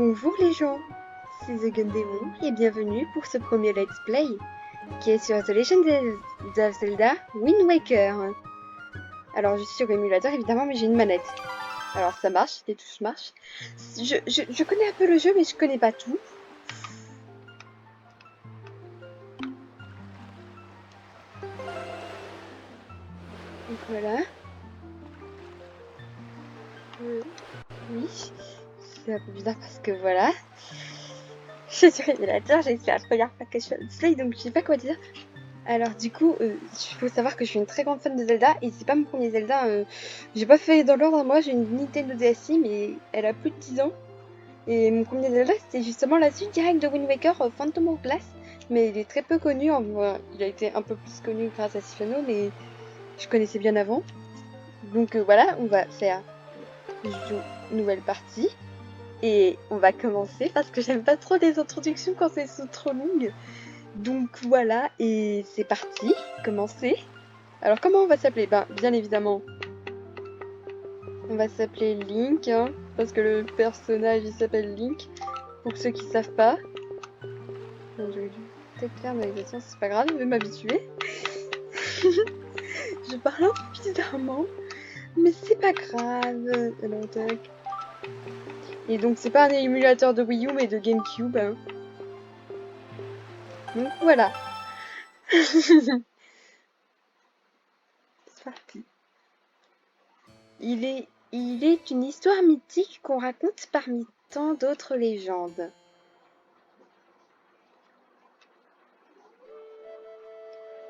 Bonjour les gens, c'est The Gun Demon et bienvenue pour ce premier Let's Play qui est sur The Legend of Zelda Wind Waker. Alors je suis sur émulateur évidemment mais j'ai une manette. Alors ça marche, les touches marchent. Je connais un peu le jeu mais je connais pas tout. Donc voilà. Oui, c'est un peu bizarre parce que voilà. Je suis sur émulateur, c'est la première fois que je fais un Let's Play donc je sais pas quoi dire. Alors du coup, il faut savoir que je suis une très grande fan de Zelda et c'est pas mon premier Zelda. J'ai pas fait dans l'ordre, moi j'ai une Nintendo DSi mais elle a plus de 10 ans. Et mon premier Zelda c'était justement la suite directe de Wind Waker, Phantom Hourglass. Mais il est très peu connu, il a été un peu plus connu grâce à Sifano mais je connaissais bien avant. Donc voilà, on va faire une nouvelle partie. Et on va commencer parce que j'aime pas trop les introductions quand elles sont trop longues. Donc voilà, et c'est parti, commencer. Alors comment on va s'appeler? Ben bien évidemment, on va s'appeler Link, hein, parce que le personnage il s'appelle Link, pour ceux qui savent pas. Bon, j'aurais dû peut-être faire mais de toute façon c'est pas grave, je vais m'habituer. Je parle un peu bizarrement, mais c'est pas grave. Alors, tac. Et donc c'est pas un émulateur de Wii U mais de GameCube. Hein. Donc voilà. C'est parti. Il est une histoire mythique qu'on raconte parmi tant d'autres légendes.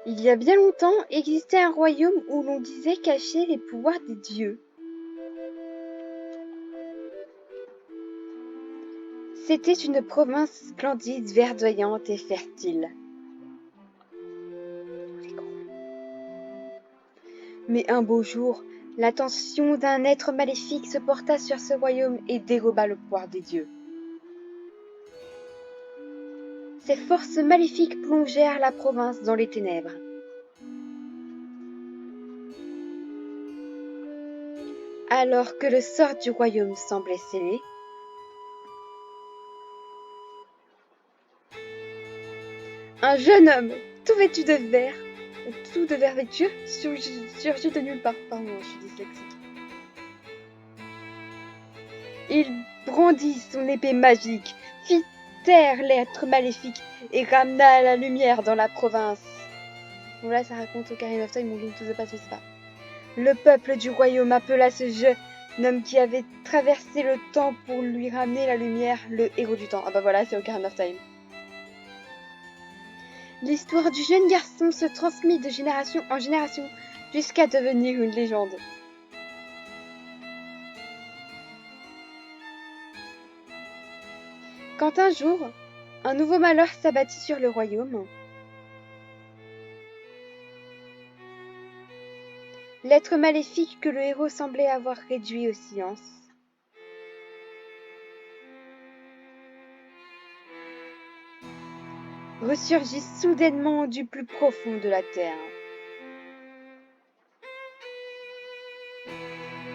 Il y a bien longtemps existait un royaume où l'on disait cacher les pouvoirs des dieux. C'était une province splendide, verdoyante et fertile. Mais un beau jour, l'attention d'un être maléfique se porta sur ce royaume et déroba le pouvoir des dieux. Ces forces maléfiques plongèrent la province dans les ténèbres. Alors que le sort du royaume semblait scellé, un jeune homme, tout vêtu de vert, tout de vervéture, surgit de nulle part. Pardon, je suis dyslexique. Il brandit son épée magique, fit taire l'être maléfique et ramena la lumière dans la province. Bon là, ça raconte Ocarina of Time ou Link to the Past, je sais pas. Le peuple du royaume appela ce jeune homme qui avait traversé le temps pour lui ramener la lumière, le héros du temps. Ah bah voilà, c'est Ocarina of Time. L'histoire du jeune garçon se transmet de génération en génération jusqu'à devenir une légende. Quand un jour, un nouveau malheur s'abattit sur le royaume, l'être maléfique que le héros semblait avoir réduit au silence ressurgit soudainement du plus profond de la terre.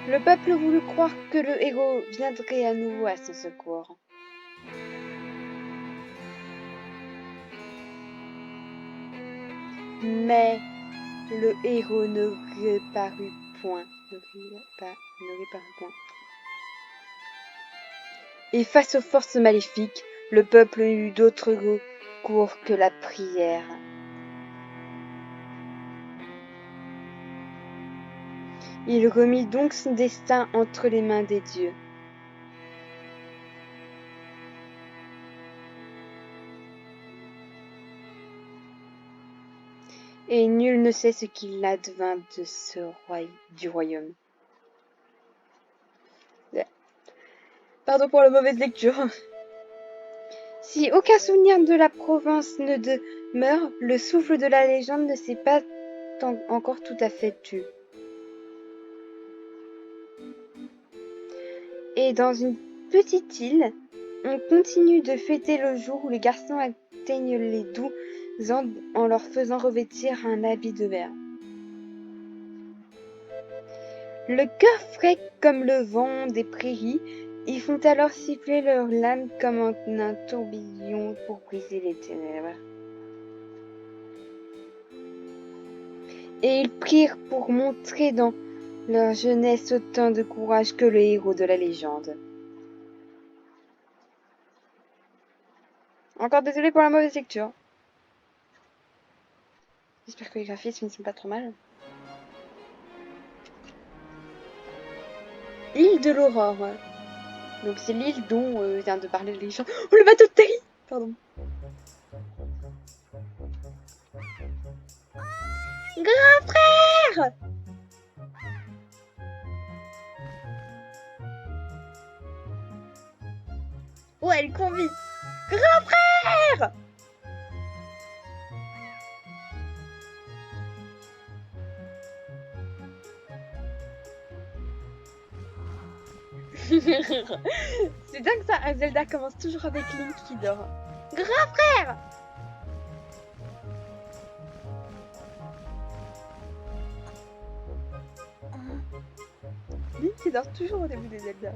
Le peuple voulut croire que le héros viendrait à nouveau à son secours. Mais le héros ne reparut point. Et face aux forces maléfiques, le peuple n'eut d'autre recours que la prière. Il remit donc son destin entre les mains des dieux. Et nul ne sait ce qu'il advint de du royaume. Pardon pour la mauvaise lecture. Si aucun souvenir de la province ne demeure, le souffle de la légende ne s'est pas encore tout à fait tu. Et dans une petite île, on continue de fêter le jour où les garçons atteignent les 12 ans en leur faisant revêtir un habit de verre. Le cœur frais comme le vent des prairies, Ils font alors siffler leurs lames comme un tourbillon pour briser les ténèbres. Et ils prirent pour montrer dans leur jeunesse autant de courage que le héros de la légende. Encore désolé pour la mauvaise lecture. J'espère que les graphismes ne sont pas trop mal. L'île de l'Aurore. Donc c'est l'île dont vient de parler les gens. Oh, le bateau de Terry. Pardon. Grand frère. Oh, elle court vite. Grand frère. C'est dingue ça, Zelda commence toujours avec Link qui dort. Grand frère. Link qui dort toujours au début des Zelda.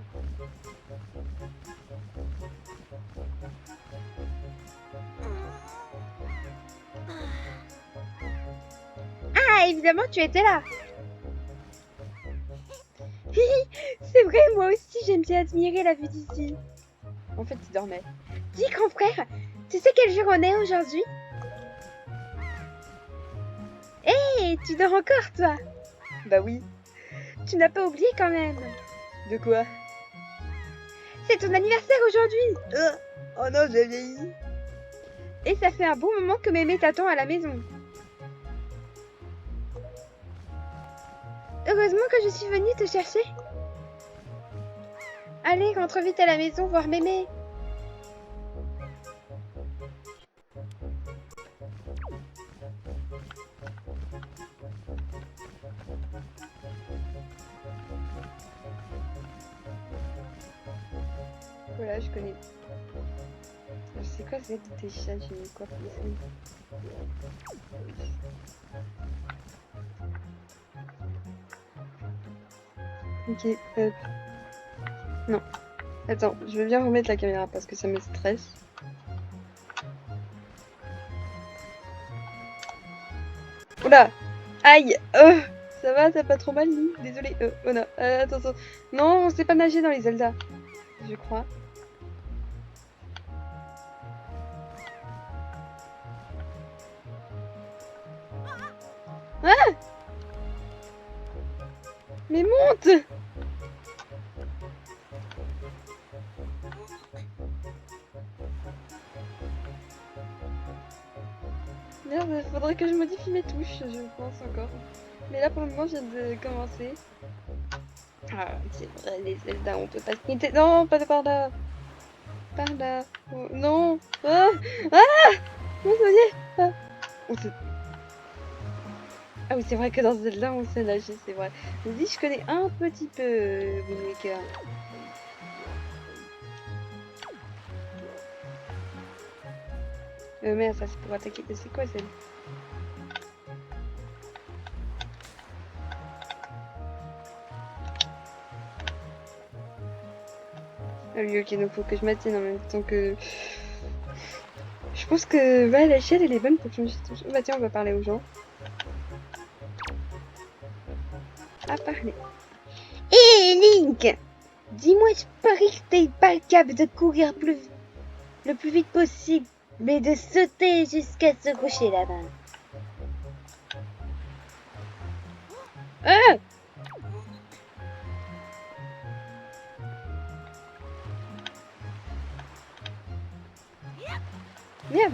Ah, évidemment, tu étais là. C'est vrai, moi aussi, j'aime bien admirer la vue d'ici. En fait, il dormait. Dis, grand frère, tu sais quel jour on est aujourd'hui? Hé, tu dors encore, toi? Bah oui. Tu n'as pas oublié quand même. De quoi? C'est ton anniversaire aujourd'hui. Oh non, j'ai vieilli. Et ça fait un bon moment que mémé t'attend à la maison. Heureusement que je suis venue te chercher. Allez, rentre vite à la maison voir mémé. Voilà, je connais. C'est quoi cette des chats? J'ai mis quoi pour ça? Ok, non. Attends, je veux bien remettre la caméra parce que ça me stresse. Oula! Aïe! Ça va, t'as pas trop mal, Link? Désolé. Oh non. Attends. Non, on sait pas nager dans les Zelda. Je crois. Ah! Mais monte! Merde, faudrait que je modifie mes touches, je pense encore. Mais là, pour le moment, je viens de commencer. Ah, c'est vrai, les Zelda, on peut pas se quitter. Non, pas de par là. Par là. Oh, non. Ah! Ah! Oh, ça y est. Ah, ah oui, c'est vrai que dans Zelda, on sait nager, c'est vrai. Je dis, je connais un petit peu Wind Waker. Merde, ça c'est pour attaquer. C'est quoi celle? Ah oui, ok, donc faut que je maintienne en même temps que... Je pense que ouais, la chaîne elle est bonne pour changer de touche. Bah tiens, on va parler aux gens. À parler. Hé Link! Dis-moi, je parie que t'es pas capable de courir le plus vite possible, mais de sauter jusqu'à ce rocher là-bas. Ah! Merde!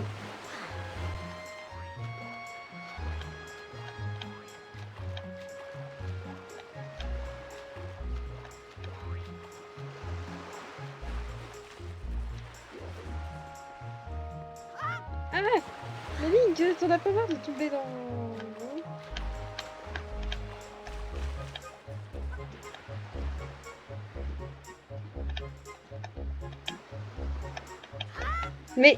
Ah! Mais Link, t'en as pas marre de tomber dans... Mais...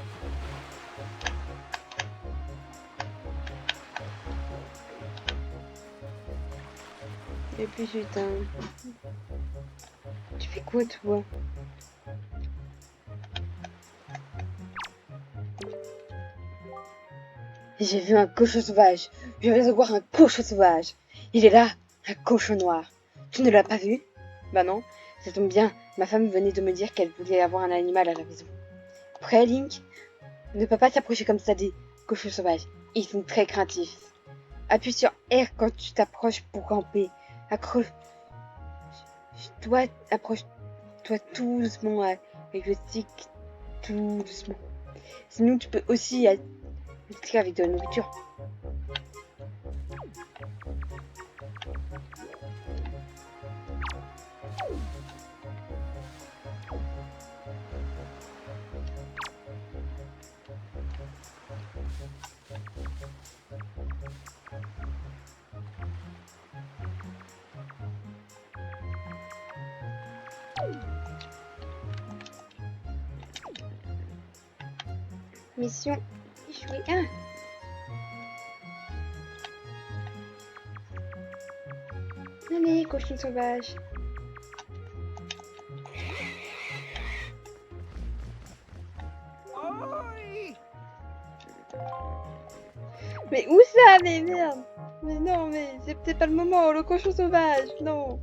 Et puis putain... Tu fais fais quoi, toi? J'ai vu un cochon sauvage. Je viens de voir un cochon sauvage. Il est là, un cochon noir. Tu ne l'as pas vu? Bah non, ça tombe bien. Ma femme venait de me dire qu'elle voulait avoir un animal à la maison. Prêt, Link? Ne peut pas s'approcher comme ça des cochons sauvages. Ils sont très craintifs. Appuie sur R quand tu t'approches pour camper. Accroche. Toi, approche-toi tout doucement avec le stick, tout doucement. Sinon, tu peux aussi tirer avec de la nourriture. Mission échouée. Ah. Allez, cochon sauvage. Mais où ça? Mais merde! Mais non, mais c'est peut-être pas le moment, le cochon sauvage, non!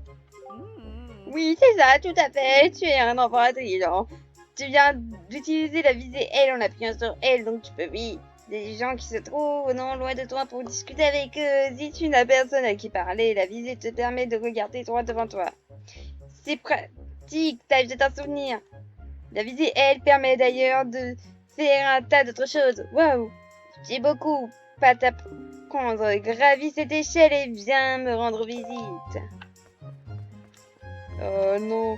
Oui, c'est ça, tout à fait, tu es un enfant intelligent. Tu viens d'utiliser la visée L en appuyant sur L, donc tu peux, oui, des gens qui se trouvent non loin de toi pour discuter avec eux. Si tu n'as personne à qui parler, la visée te permet de regarder droit devant toi. C'est pratique, t'as peut-être un souvenir. La visée L permet d'ailleurs de faire un tas d'autres choses. Waouh! J'ai beaucoup pas t'apprendre. Gravis cette échelle et viens me rendre visite. Oh non.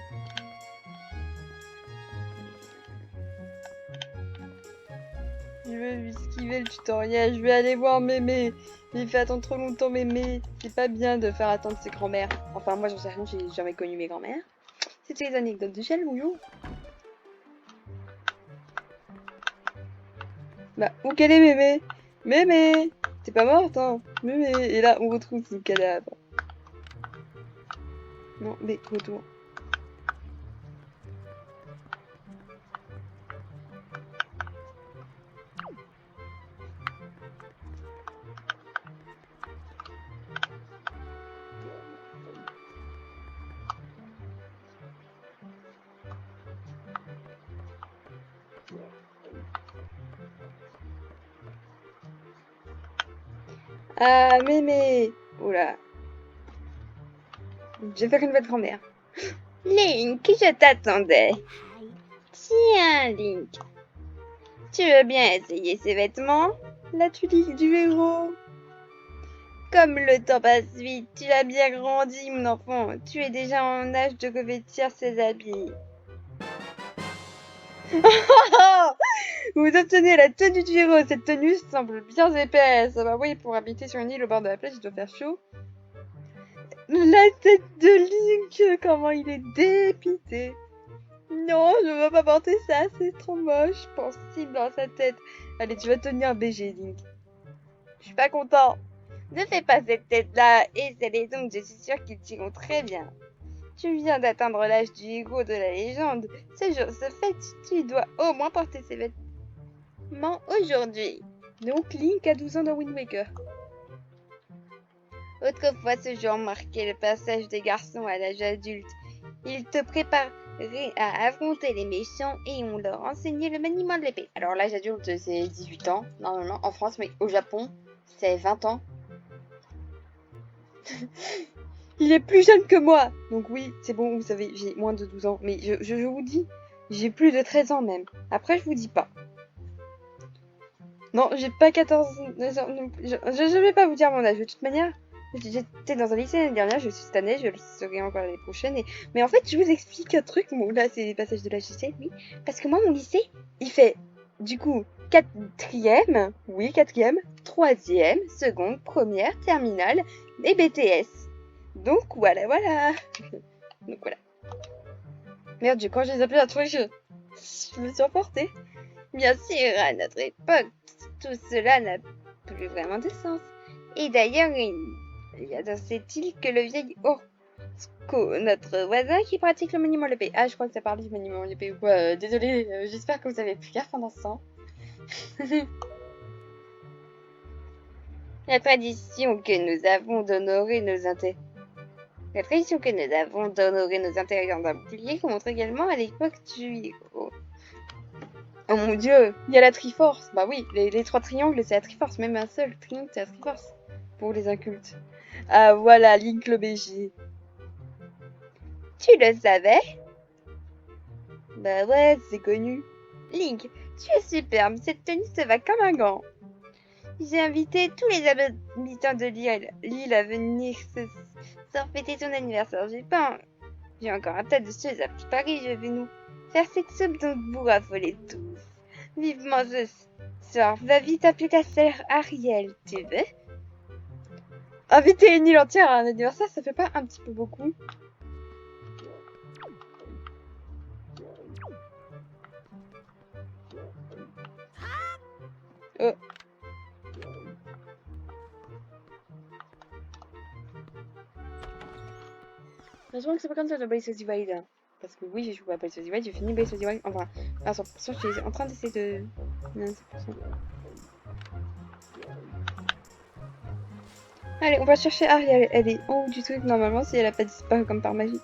Je vais esquiver le tutoriel. Je vais aller voir Mémé. Il fait attendre trop longtemps Mémé. C'est pas bien de faire attendre ses grands-mères. Enfin, moi j'en sais rien, j'ai jamais connu mes grands-mères. C'était les anecdotes de Shell, bonjour. Bah, où qu'elle est Mémé? Mémé! T'es pas morte, hein? Mémé! Et là, on retrouve son cadavre. Non, mais retour. Ah, Mémé! Oula. Je vais faire une nouvelle grand-mère. Link, je t'attendais. Tiens, Link. Tu veux bien essayer ces vêtements? La tunique du héros. Comme le temps passe vite, tu as bien grandi, mon enfant. Tu es déjà en âge de revêtir ces habits. Vous obtenez la tenue du héros. Cette tenue semble bien épaisse. Bah oui, pour habiter sur une île au bord de la plage, il doit faire chaud. La tête de Link, comment il est dépité. Non, je veux pas porter ça, c'est trop moche. Pense-t-il dans sa tête. Allez, tu vas tenir BG, Link. Je suis pas content. Ne fais pas cette tête-là, et les ongles, je suis sûre qu'ils t'iront très bien. Tu viens d'atteindre l'âge du héros de la légende. Ce jour se fête, tu dois au moins porter ces vêtements aujourd'hui. Donc Link a 12 ans dans Wind Waker. Autrefois, ce jour marquait le passage des garçons à l'âge adulte. Ils te préparaient à affronter les méchants et on leur enseignait le maniement de l'épée. Alors l'âge adulte, c'est 18 ans, normalement, en France, mais au Japon, c'est 20 ans. Il est plus jeune que moi. Donc oui, c'est bon, vous savez, j'ai moins de 12 ans. Mais je vous dis, j'ai plus de 13 ans même. Après, je vous dis pas. Non, j'ai pas 14 ans. Je vais pas vous dire mon âge. De toute manière, j'étais dans un lycée l'année dernière, je suis cette année, je le serai encore l'année prochaine. Mais en fait, je vous explique un truc. Bon, là, c'est les passages de la lycée, oui. Parce que moi, mon lycée, il fait, du coup, 4e, oui, 4e, 3e, seconde, première, terminale et BTS. Donc voilà. Donc voilà. Merde, quand je les appelais à truc, je me suis emportée. Bien sûr, à notre époque, tout cela n'a plus vraiment de sens. Et d'ailleurs, il y a dans cette île que le vieil... Oh, notre voisin qui pratique le monument l'épée. Ah, je crois que ça parle du monument l'épée ou quoi. Désolée, j'espère que vous avez pu gaffe pendant ce temps. La tradition que nous avons d'honorer nos intérêts. La tradition que nous avons d'honorer nos intérieurs d'un bouclier remonte également à l'époque du héros. Oh mon dieu, il y a la Triforce. Bah oui, les trois triangles, c'est la Triforce. Même un seul triangle, c'est la Triforce. Pour les incultes. Ah voilà, Link le BG. Tu le savais? Bah ouais, c'est connu. Link, tu es superbe. Cette tenue te va comme un gant. J'ai invité tous les habitants de l'île à venir sans fêter ton anniversaire. J'ai encore un tas de choses à préparer. Je vais nous faire cette soupe dont vous raffolez tous. Vivement ce soir. Va vite appeler ta sœur Ariel. Tu veux? Inviter une île entière à un anniversaire, ça fait pas un petit peu beaucoup? Oh. Heureusement que c'est pas comme ça de Breath of the Wild. Hein. Parce que oui, j'ai joué à Breath of the Wild, j'ai fini Breath of the Wild. Enfin, à 100%, je suis en train d'essayer de... Non, 100%. Allez, on va chercher Ariel. Elle est en haut du truc normalement si elle a pas disparu comme par magie.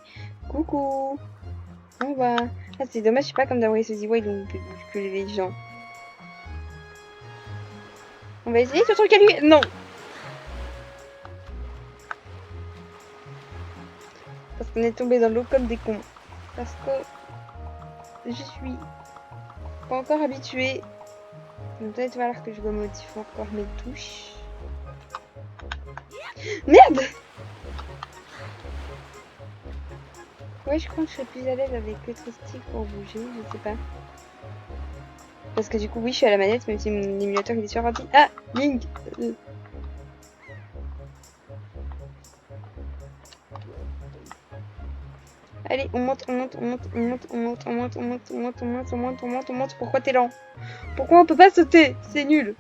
Coucou. Au revoir. Ah, c'est dommage, je sais pas comme dans Breath of the Wild où on peut bousculer les gens. On va essayer, surtout qu'à lui... Non. Parce qu'on est tombé dans l'eau comme des cons. Parce que je suis pas encore habituée. Donc peut-être va falloir que je remodifie encore mes touches. Merde! Ouais, je crois que je serais plus à l'aise avec l'autre stick pour bouger, je sais pas. Parce que du coup, oui, je suis à la manette, même si mon émulateur il est sur ordi. Ah! Link! Allez, on monte, on monte, on monte, on monte, on monte, on monte, on monte, on monte, on monte, on monte, on monte, on monte. Pourquoi t'es lent? Pourquoi on peut pas sauter? C'est nul!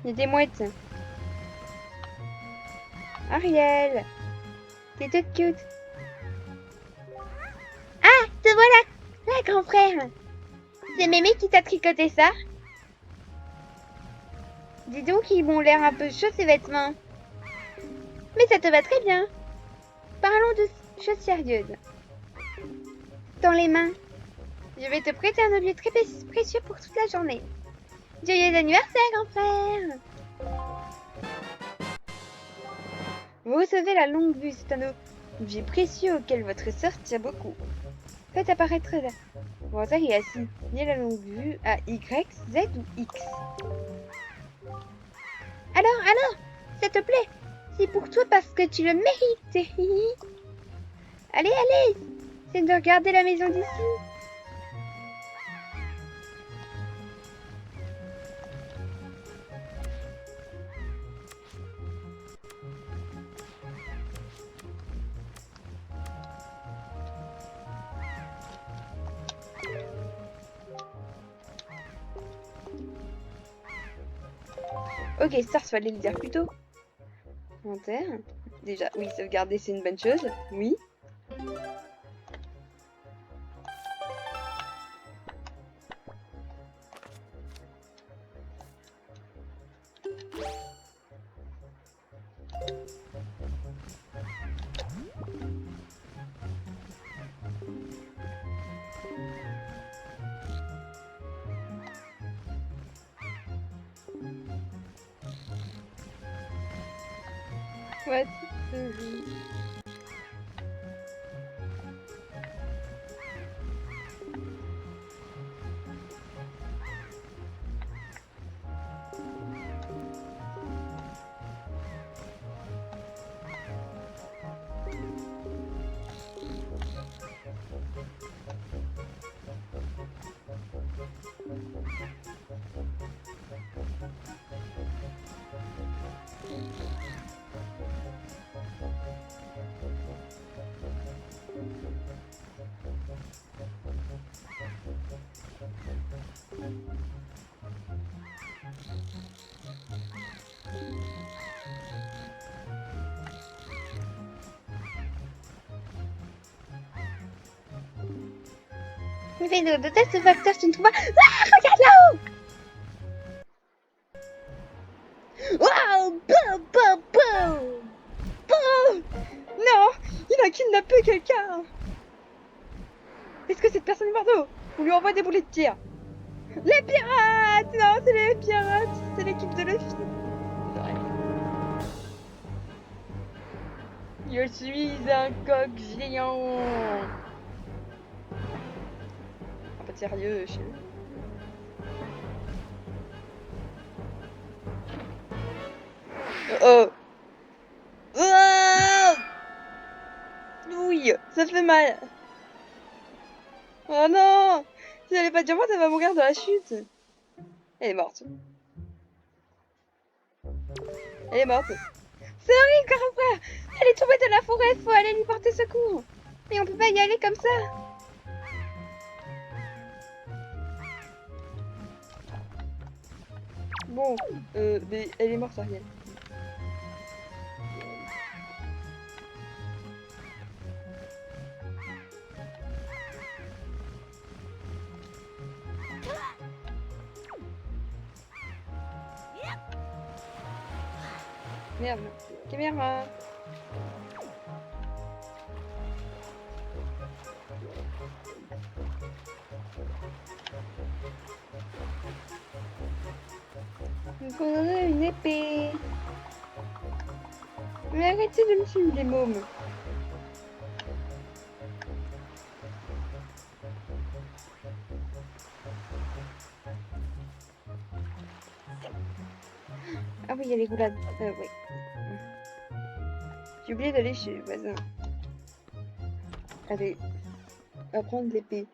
Il y a des mouettes. Ariel! T'es toute cute! Ah! Te voilà! Là, grand frère! C'est Mémé qui t'a tricoté ça? Dis donc, ils m'ont l'air un peu chauds ces vêtements. Mais ça te va très bien. Parlons de choses sérieuses. Dans les mains. Je vais te prêter un objet très précieux pour toute la journée. Joyeux anniversaire, grand frère! Vous recevez la longue vue, c'est un objet précieux auquel votre sœur tient beaucoup. Faites apparaître votre est assis. Liez la longue vue à Y, Z ou X. Alors, s'il te plaît, c'est pour toi parce que tu le mérites. Allez, c'est de regarder la maison d'ici. Ok, ça, fallait le dire plus tôt. Inventaire. Déjà, oui, sauvegarder, c'est une bonne chose. Oui. What? Fais de test facteur, tu ne trouves pas. Ah, regarde là-haut. Waouh! Boum, boum, boum! Boum! Non! Il a kidnappé quelqu'un! Est-ce que cette personne est morte? On lui envoie des boulets de tir. Les pirates! Non, c'est les pirates! C'est l'équipe de Luffy. Je suis un coq géant! Un peu sérieux, chez eux. Oh! Oh! Oui, ça fait mal! Oh non! Si elle est pas diamante, elle va mourir de la chute! Elle est morte. Elle est morte. C'est horrible, grand frère! Elle est tombée de la forêt, faut aller lui porter secours! Mais on peut pas y aller comme ça! Bon, mais elle est morte, Ariel. Merde, caméra. Il me faudrait une épée. Mais arrêtez de me filmer les mômes. Ah oui, il y a les roulades. Oui. J'ai oublié d'aller chez le voisin. Allez, on va prendre l'épée.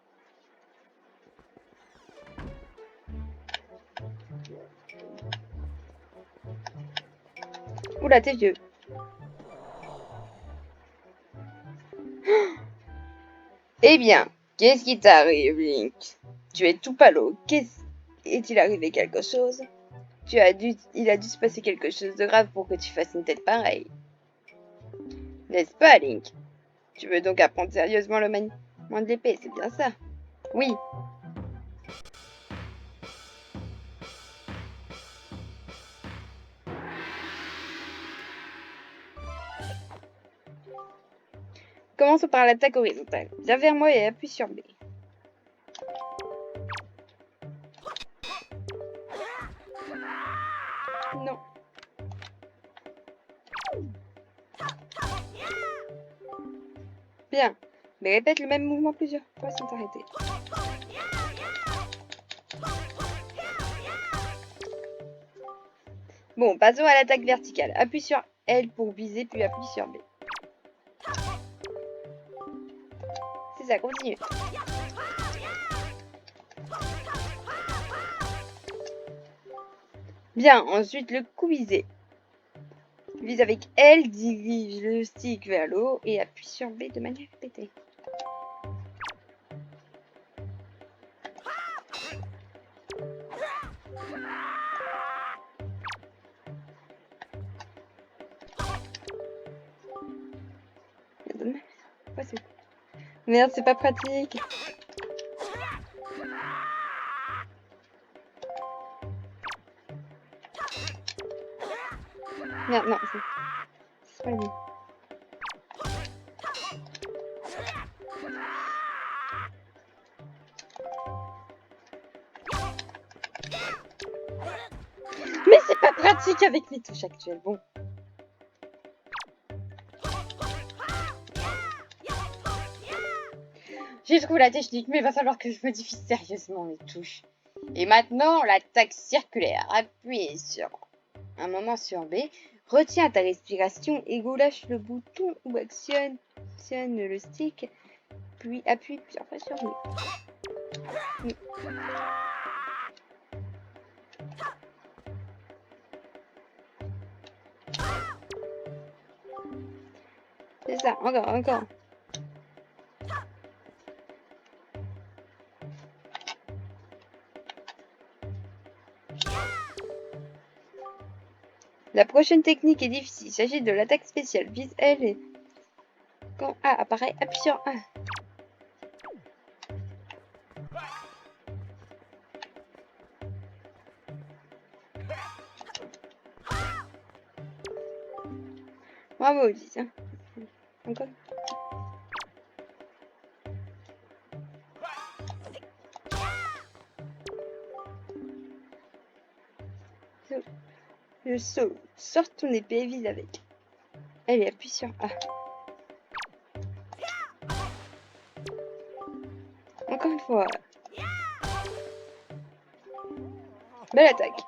Oula, t'es vieux. Eh bien, qu'est-ce qui t'arrive, Link? Tu es tout pâle. Est-il arrivé quelque chose? Il a dû se passer quelque chose de grave pour que tu fasses une tête pareille. N'est-ce pas, Link? Tu veux donc apprendre sérieusement le maniement de l'épée, c'est bien ça? Oui. Commençons par l'attaque horizontale. Viens vers moi et appuie sur B. Non. Bien. Mais répète le même mouvement plusieurs fois sans t'arrêter. Bon, passons à l'attaque verticale. Appuie sur L pour viser, puis appuie sur B. C'est ça, continue. Bien, ensuite le coup visé. Vise avec L, dirige le stick vers le haut et appuie sur B de manière répétée. Merde, c'est pas pratique. Merde, non, c'est pas lui. Mais c'est pas pratique avec les touches actuelles. Bon. J'ai trouvé la technique, mais il va falloir que je modifie sérieusement les touches. Et maintenant, l'attaque circulaire. Appuie sur un moment sur B. Retiens ta respiration et lâche le bouton ou actionne le stick. Puis appuie plusieurs fois sur B. C'est ça, encore. La prochaine technique est difficile. Il s'agit de l'attaque spéciale. Vise L et quand A apparaît, appuie sur A. Bravo, Odyssey. Hein. Encore. Le saut. Sors ton épée et vise avec. Allez, appuie sur A. Encore une fois. Belle attaque.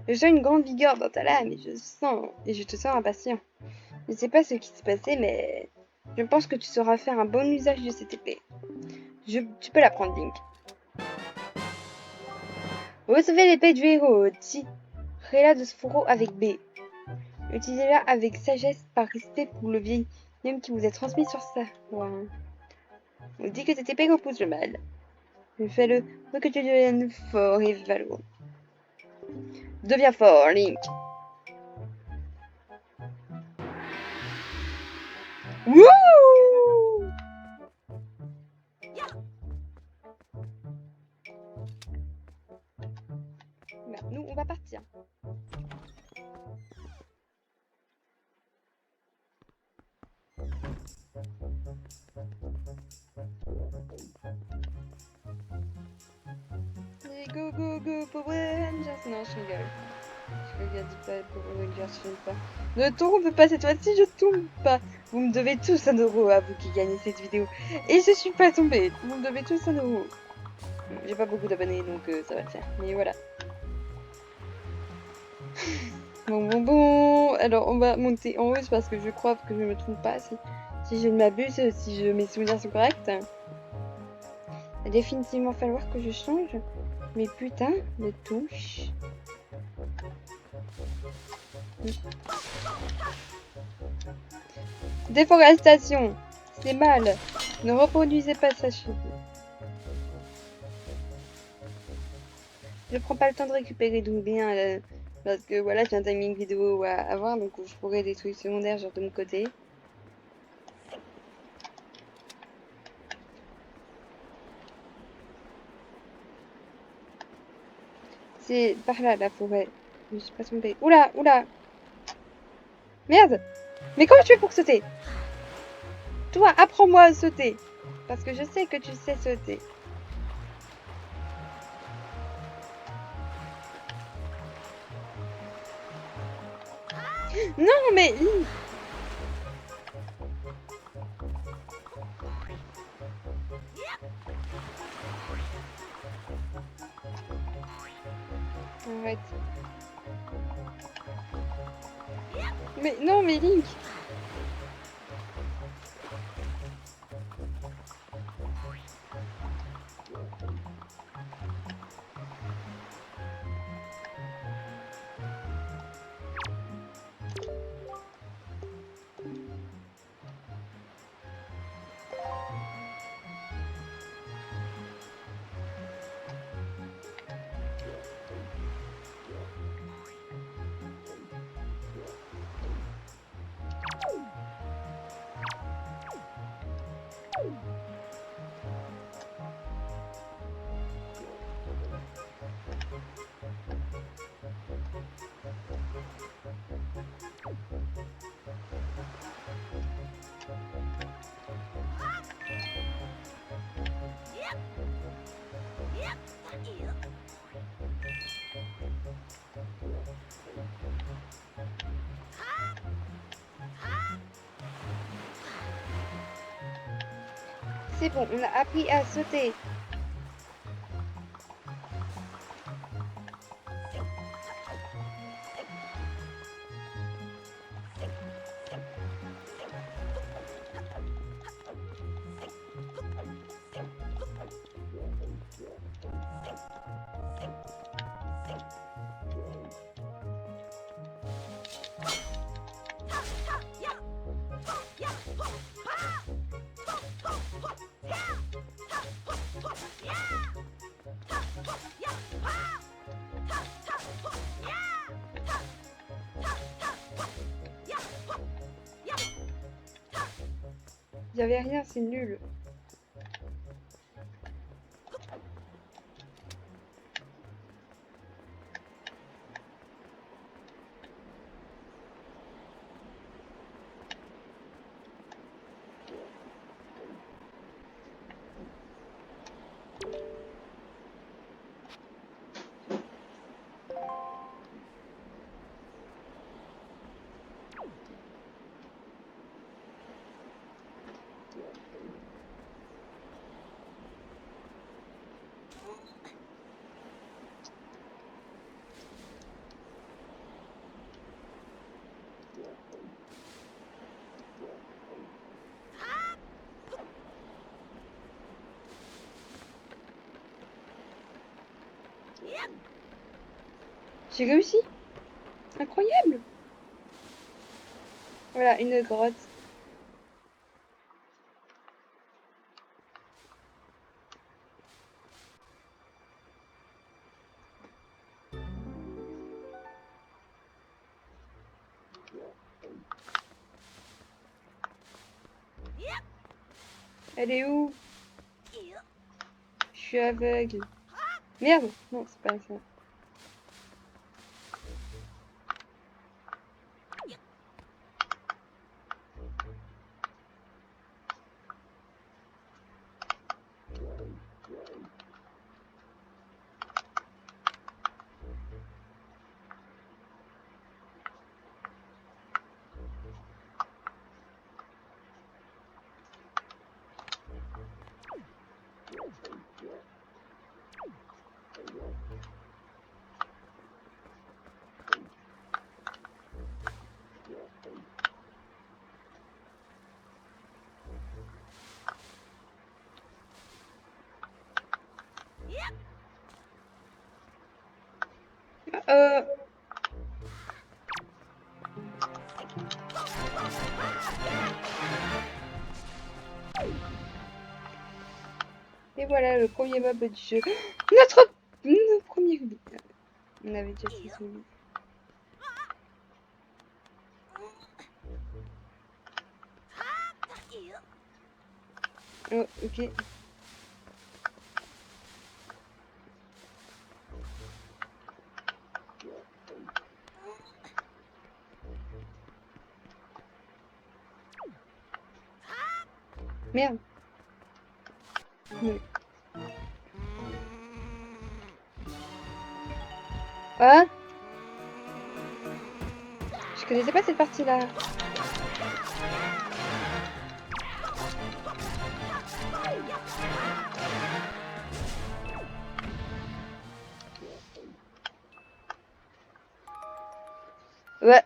Je sens une grande vigueur dans ta lame et je te sens impatient. Je ne sais pas ce qui s'est passé, mais je pense que tu sauras faire un bon usage de cette épée. Tu peux la prendre, Link. Recevez l'épée du héros. Tirez-la de ce fourreau avec B. Utilisez-la avec sagesse par respect pour le vieil homme qui vous a transmis sur ça. Wow. On dit que cette épée repousse le mal. Fais-le pour que tu deviennes fort et valeureux. Deviens fort, Link. Wouh! Bah, nous, on va partir. Allez, go, go, go, Power Rangers. Non, je rigole. Je rigole, dis pas Power Rangers, je ne pas. Ne tombe pas cette fois-ci, je tombe pas. Vous me devez tous 1 euro à vous qui gagnez cette vidéo. Et je suis pas tombée. Vous me devez tous 1 euro. J'ai pas beaucoup d'abonnés, donc ça va le faire. Mais voilà. Bon. Alors, on va monter en haut parce que je crois que je ne me trompe pas. Si je ne m'abuse, si mes souvenirs sont corrects. Il va définitivement falloir que je change. Mais putain, de touche. Déforestation. C'est mal. Ne reproduisez pas ça chez vous. Je prends pas le temps de récupérer d'où bien. Parce que voilà, j'ai un timing vidéo à avoir. Donc je pourrais des trucs secondaires genre de mon côté. C'est par là la forêt. Je suis pas tombée. Oula. Merde. Mais comment tu fais pour sauter? Toi, apprends-moi à sauter. Parce que je sais que tu sais sauter. Non, mais... Arrête. Mais non, mais Link. C'est bon, on a appris à sauter. Il n'y avait rien, c'est nul. J'ai réussi. Incroyable. Voilà, une grotte. Elle est où? Je suis aveugle. Merde. Non, c'est pas ça. Euh... Et voilà le premier mob du jeu. Notre premier... On avait déjà fait celui. Oh, ok. Merde. Oui. Ah, je connaissais pas cette partie-là. Ouais.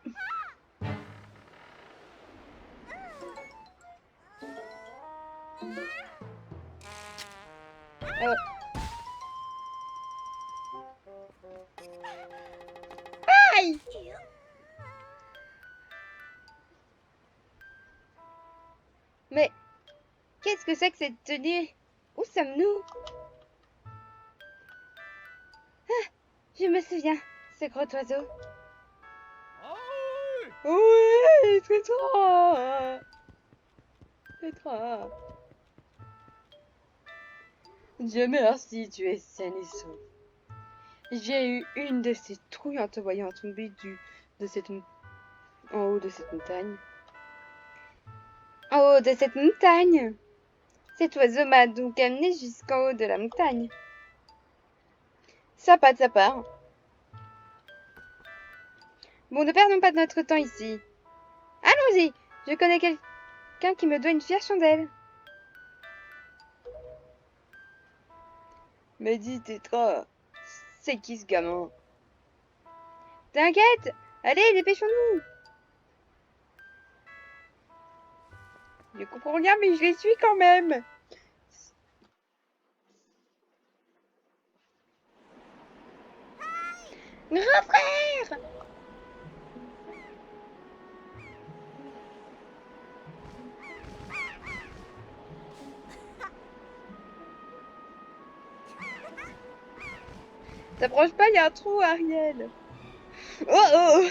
Aïe! Mais qu'est-ce que c'est que cette tenue? Où sommes-nous? Ah, je me souviens, ce gros oiseau. Oui, c'est toi! C'est toi! Dieu merci, tu es sain et sauf. J'ai eu une de ces trouilles en te voyant tomber en haut de cette montagne. En haut de cette montagne! Cet oiseau m'a donc amené jusqu'en haut de la montagne. Sympa de sa part. Bon, ne perdons pas de notre temps ici. Allons-y! Je connais quelqu'un qui me doit une fière chandelle. Mais dis, Tétra, c'est qui ce gamin? T'inquiète! Allez, dépêchons-nous! Je comprends rien, mais je les suis quand même! Grand frère! T'approches pas, il y a un trou, Ariel! Oh oh!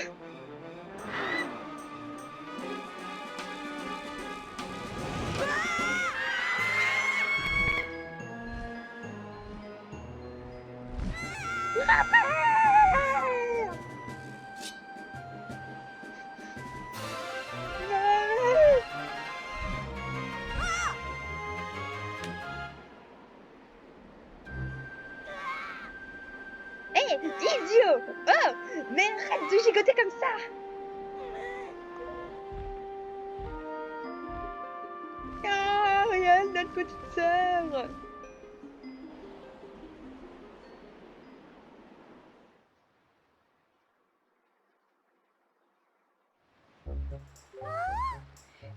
Grand frère! Hé, idiot! Oh! Mais arrête de gigoter comme ça! Ah, Ariel, notre petite sœur!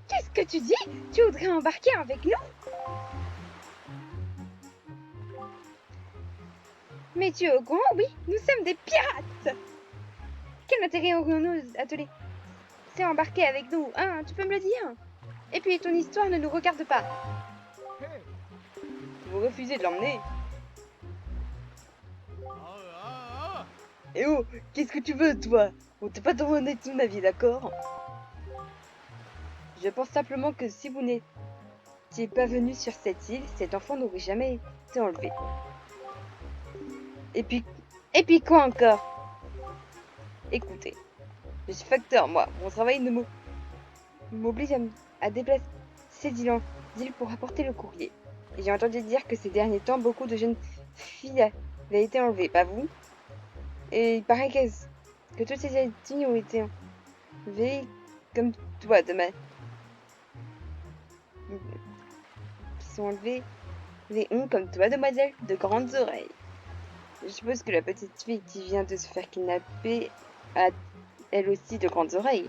Qu'est-ce que tu dis? Tu voudrais embarquer avec nous? Mais tu es au courant, oui, nous sommes des pirates. Quel intérêt aurions-nous à te laisser embarquer avec nous, hein? Tu peux me le dire? Et puis, ton histoire ne nous regarde pas. Vous refusez de l'emmener? Eh oh, qu'est-ce que tu veux, toi? On t'a pas demandé ton avis, d'accord? Je pense simplement que si vous n'étiez pas venu sur cette île, cet enfant n'aurait jamais été enlevé. Et puis quoi encore? Écoutez, je suis facteur, moi. Mon travail ne m'oblige à déplacer d'île pour apporter le courrier. Et j'ai entendu dire que ces derniers temps, beaucoup de jeunes filles avaient été enlevées, pas vous? Et il paraît que toutes ces filles ont été enlevées comme toi, qui sont enlevées les ont comme toi, demoiselle, de grandes oreilles. Je suppose que la petite fille qui vient de se faire kidnapper a elle aussi de grandes oreilles.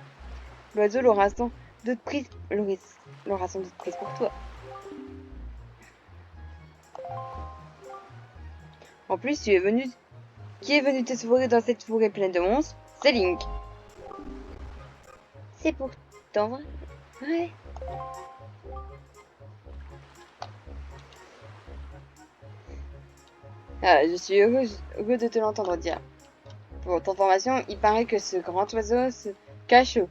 L'oiseau l'aura sans doute prise pour toi. En plus, qui est venu te sauver dans cette forêt pleine de monstres? C'est Link. C'est pourtant vrai. Ouais. Ah, je suis heureux de te l'entendre dire. Pour ton information, il paraît que ce grand oiseau se cache au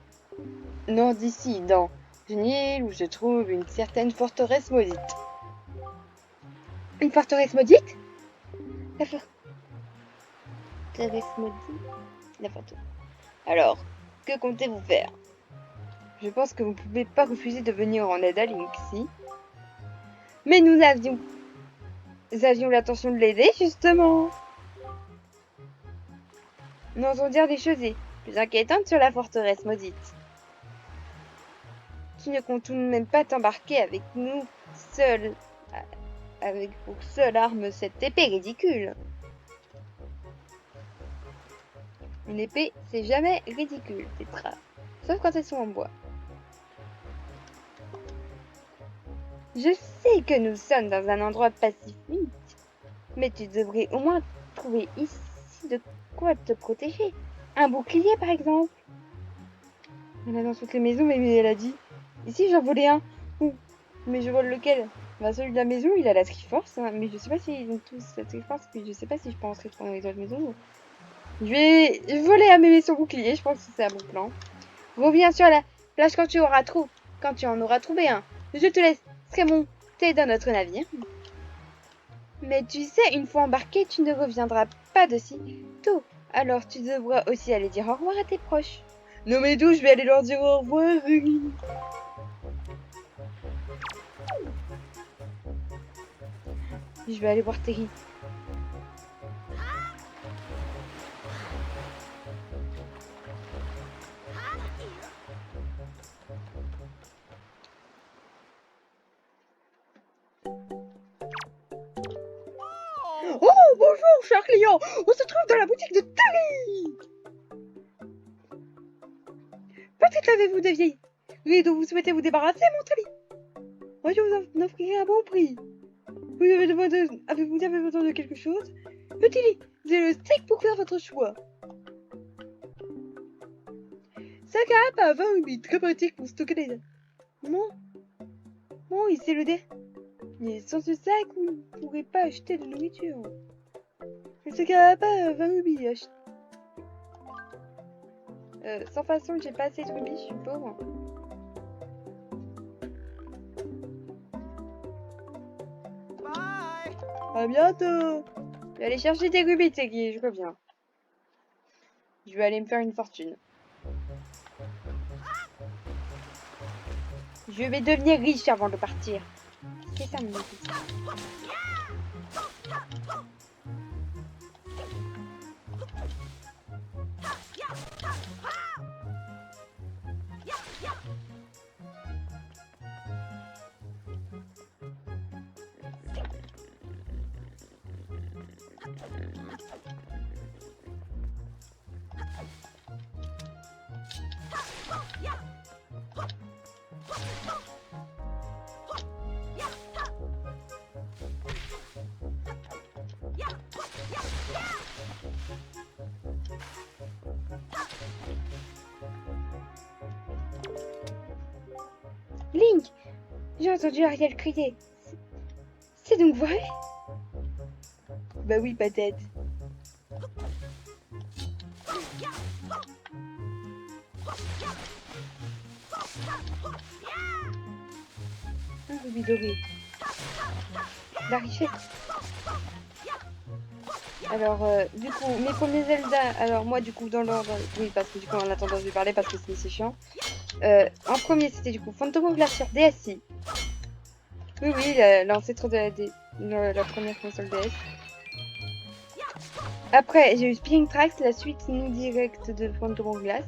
nord d'ici, dans une île où se trouve une certaine forteresse maudite. Une forteresse maudite? La forteresse maudite? La forteresse. Alors, que comptez-vous faire? Je pense que vous ne pouvez pas refuser de venir en aide à Link, si? Mais nous avions l'intention de l'aider, justement. Nous entendons dire des choses plus inquiétantes sur la forteresse maudite. Tu ne comptes tout de même pas t'embarquer avec nous seul, avec pour seule arme cette épée ridicule. Une épée, c'est jamais ridicule, Tetra. Sauf quand elles sont en bois. Je sais que nous sommes dans un endroit pacifique, mais tu devrais au moins trouver ici de quoi te protéger. Un bouclier, par exemple. Il y en a dans toutes les maisons, mais elle a dit. Ici, j'en volais un. Ouh, mais je vole lequel? Bah, celui de la maison, il a la Triforce, hein, mais je sais pas s'ils ont tous la Triforce, puis je sais pas si je peux entrer dans les autres maisons. Je vais voler à mémé son bouclier, je pense que c'est un bon plan. Reviens sur la plage quand tu en auras trouvé un. Je te laisserai monter dans notre navire. Mais tu sais, une fois embarqué, tu ne reviendras pas de si tôt. Alors tu devras aussi aller dire au revoir à tes proches. Non mais d'où je vais aller leur dire au revoir. Je vais aller voir Terry. Oh, bonjour, cher client. On se trouve dans la boutique de Terry. Peut-être avez-vous des vieilles dont vous souhaitez vous débarrasser, mon Terry? Moi, je vous en offrirai un bon prix. Avez-vous besoin de quelque chose? Petit, vous avez le steak pour faire votre choix. 5 à 20 rubis, très pratique pour stocker les... Non, c'est le dé. Mais sans ce sac, vous ne pourrez pas acheter de nourriture. Le 5 à 20 rubis, sans façon, j'ai pas assez de rubis, je suis pauvre. Bye. À bientôt. Je vais aller chercher des rubis, Teggy, je reviens. Je vais aller me faire une fortune. Je vais devenir riche avant de partir. C'est ça mon but. entendu Ariel crier. C'est donc vrai? Bah oui, peut-être. Un rubis doré. La richesse. Alors, du coup, mes premiers Zelda, alors moi, du coup, dans l'ordre, oui, parce que du coup, en attendant, je vais parler parce que c'est chiant. En premier, c'était du coup Phantom Hourglass sur DSi. Oui, oui, l'ancêtre de la première console DS. Après, j'ai eu Spinning Tracks, la suite non directe de Phantom Hourglass.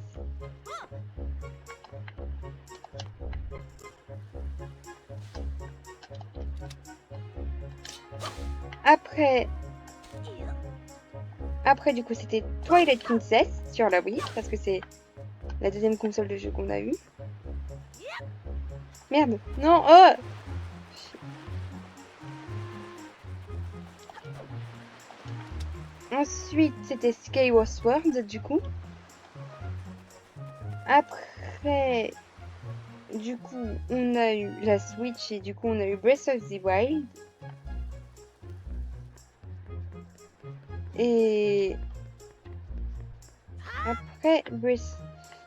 Après, du coup, c'était Twilight Princess sur la Wii, parce que c'est la deuxième console de jeu qu'on a eue. Merde, non, oh! Ensuite, c'était Skyward Sword, du coup. Après, du coup, on a eu la Switch et du coup, on a eu Breath of the Wild. Et après Breath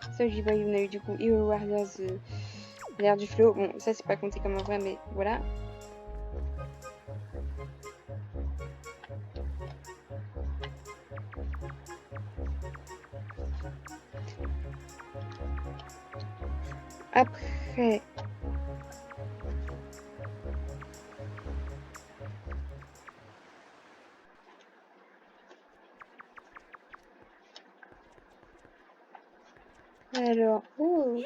of the Wild, on a eu du coup Hero Warriors, l'ère du flow. Bon, ça, c'est pas compté comme un vrai, mais voilà. Après, alors, oh.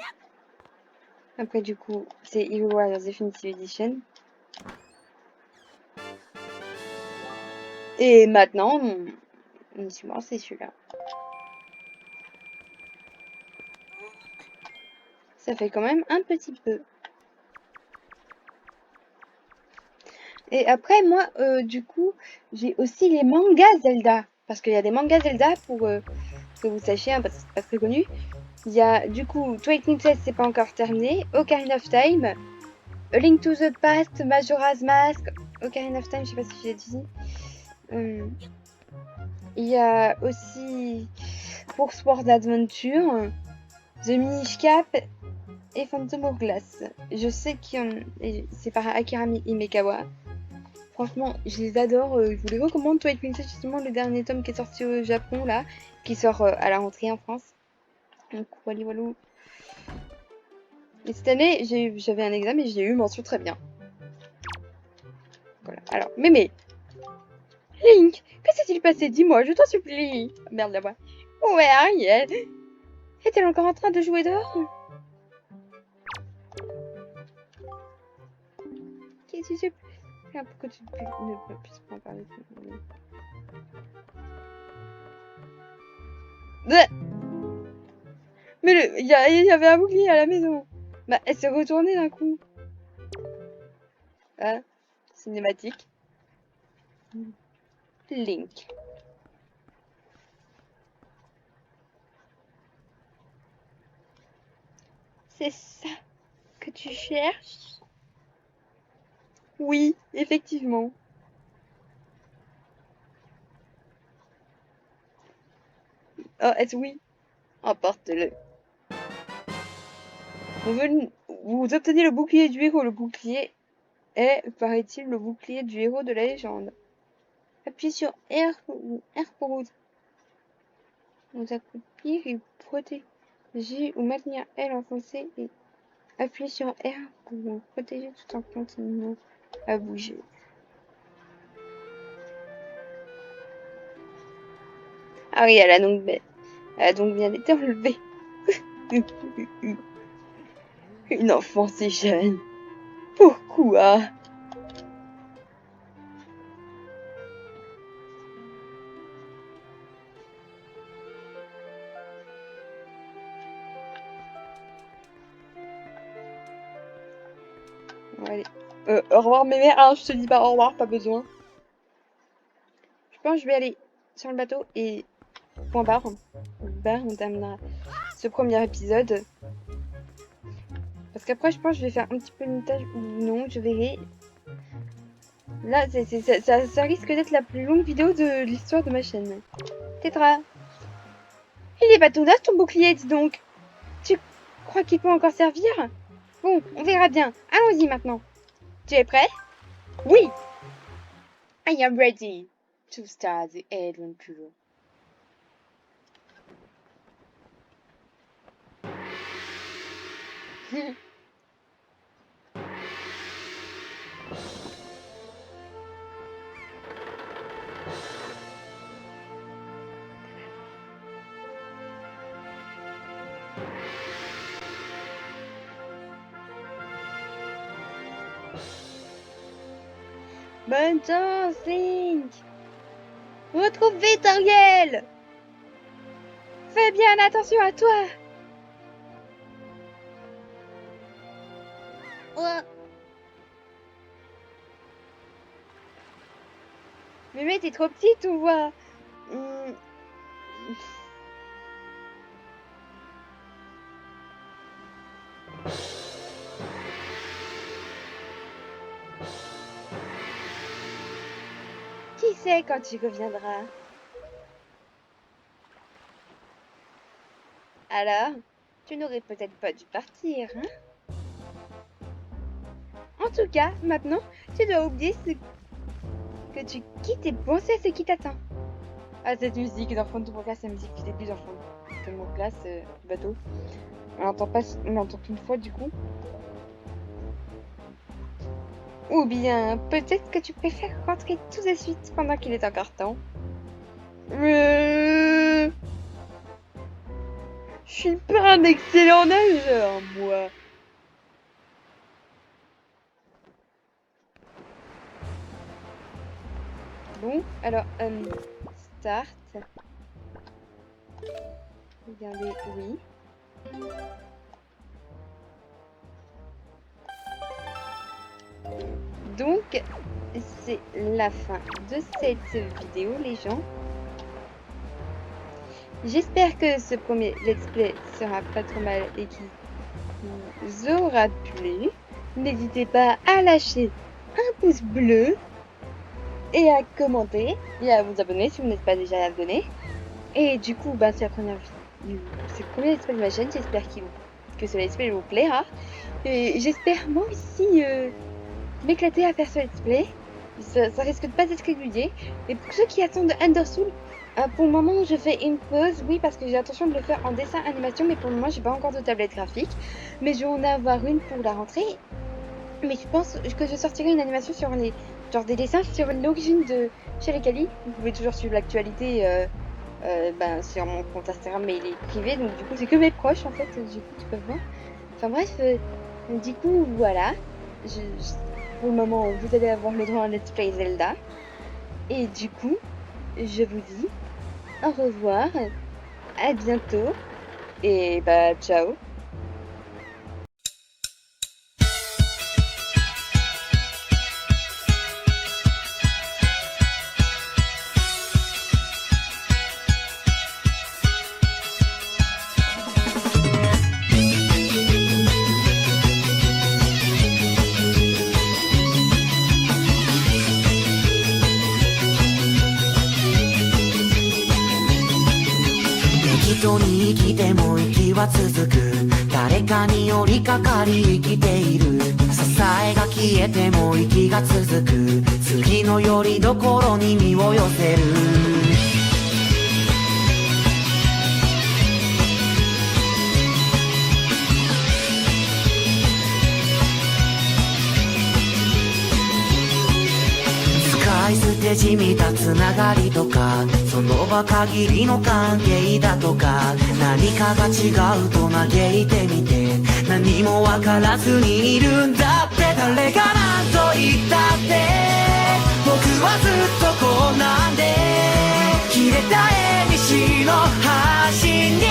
Après, du coup, c'est Hero Warriors Definitive Edition. Et maintenant, c'est celui-là. Ça fait quand même un petit peu. Et après, moi, du coup, j'ai aussi les mangas Zelda. Parce qu'il y a des mangas Zelda, pour que vous sachiez, hein, parce que c'est pas très connu. Il y a, du coup, Twilight Princess, c'est pas encore terminé. Ocarina of Time. A Link to the Past, Majora's Mask. Ocarina of Time, je sais pas si j'ai dit. Il y a aussi pour Sword Adventure, The Minish Cap et Phantom Hourglass. Je sais c'est par Akira Imekawa. Franchement, je les adore. Je vous les recommande. Twilight Princess, justement, le dernier tome qui est sorti au Japon, là, qui sort à la rentrée en France. Donc, voilà, voilà. Et cette année, j'avais un examen et j'ai eu mention très bien. Voilà. Alors, Mémé. Link, que s'est-il passé? Dis-moi, je t'en supplie. Merde, là-bas. Ouais, Ariel. Est-elle encore en train de jouer dehors? Qu'est-ce que c'est? Pourquoi tu ne puisses pas en parler? Mais il y avait un bouclier à la maison. Bah, elle s'est retournée d'un coup. Ah, cinématique. Link. C'est ça que tu cherches? Oui, effectivement. Oh, est-ce oui? Emporte-le. Vous obtenez le bouclier du héros. Le bouclier est, paraît-il, le bouclier du héros de la légende. Appuyez sur R ou R pour vous accroupir et protéger ou maintenir L enfoncé et appuyez sur R pour vous protéger tout en continuant à bouger. Ah oui, elle a donc bien été enlevée. Une enfant si jeune. Pourquoi? Bon, allez. Au revoir mémé. Ah, je te dis pas au revoir, pas besoin. Je pense que je vais aller sur le bateau et point barre. On terminera ce premier épisode. Parce qu'après, je pense que je vais faire un petit peu de montage ou non, je verrai. Là, ça risque d'être la plus longue vidéo de l'histoire de ma chaîne. Tétra. Il est pas tout neuf ton bouclier, dis donc. Tu crois qu'il peut encore servir? Bon, on verra bien. Allons-y maintenant. Tu es prêt? Oui! I am ready to start the adventure. Bonne chance, Link! Retrouve vite, Ariel! Fais bien attention à toi! Oh. Mais t'es trop petite, on voit. Qui sait quand tu reviendras? Alors, tu n'aurais peut-être pas dû partir, hein? En tout cas, maintenant, tu dois oublier que tu quittes et penser à ce qui t'attend. Ah, cette musique d'enfant de mon classe, la musique du début d'enfant de mon classe, du bateau. On l'entend qu'une fois du coup. Ou bien, peut-être que tu préfères rentrer tout de suite pendant qu'il est encore temps. Je suis pas un excellent nageur, moi. Bon, alors, start. Regardez, oui. Donc, c'est la fin de cette vidéo, les gens. J'espère que ce premier let's play sera pas trop mal et qu'il vous aura plu. N'hésitez pas à lâcher un pouce bleu et à commenter et à vous abonner si vous n'êtes pas déjà abonné. Et du coup, c'est la première vidéo, c'est le premier let's play de ma chaîne. J'espère que ce let's play vous plaira. Et j'espère moi aussi m'éclater à faire ce let's play. Ça risque de pas être régulier. Et pour ceux qui attendent Undersoul, pour le moment je fais une pause, oui, parce que j'ai l'intention de le faire en dessin animation, mais pour le moment j'ai pas encore de tablette graphique, mais je vais en avoir une pour la rentrée. Mais je pense que je sortirai une animation sur des dessins sur l'origine de Shell Kali. Vous pouvez toujours suivre l'actualité sur mon compte Instagram, mais il est privé, donc du coup c'est que mes proches en fait, du coup tu peux voir. Enfin bref, du coup voilà, pour le moment vous allez avoir le droit à un let's play Zelda. Et du coup, je vous dis au revoir, à bientôt, et ciao.人に生きても息は続く誰かに寄りかかり生きている支えが消えても息が続く次のよりどころに身を寄せる使い捨てじみたつながりとかその場限りの関係だとか何かが違うと嘆いてみて何も分からずにいるんだって誰が何と言ったって僕はずっとこうなんで切れた縁の端に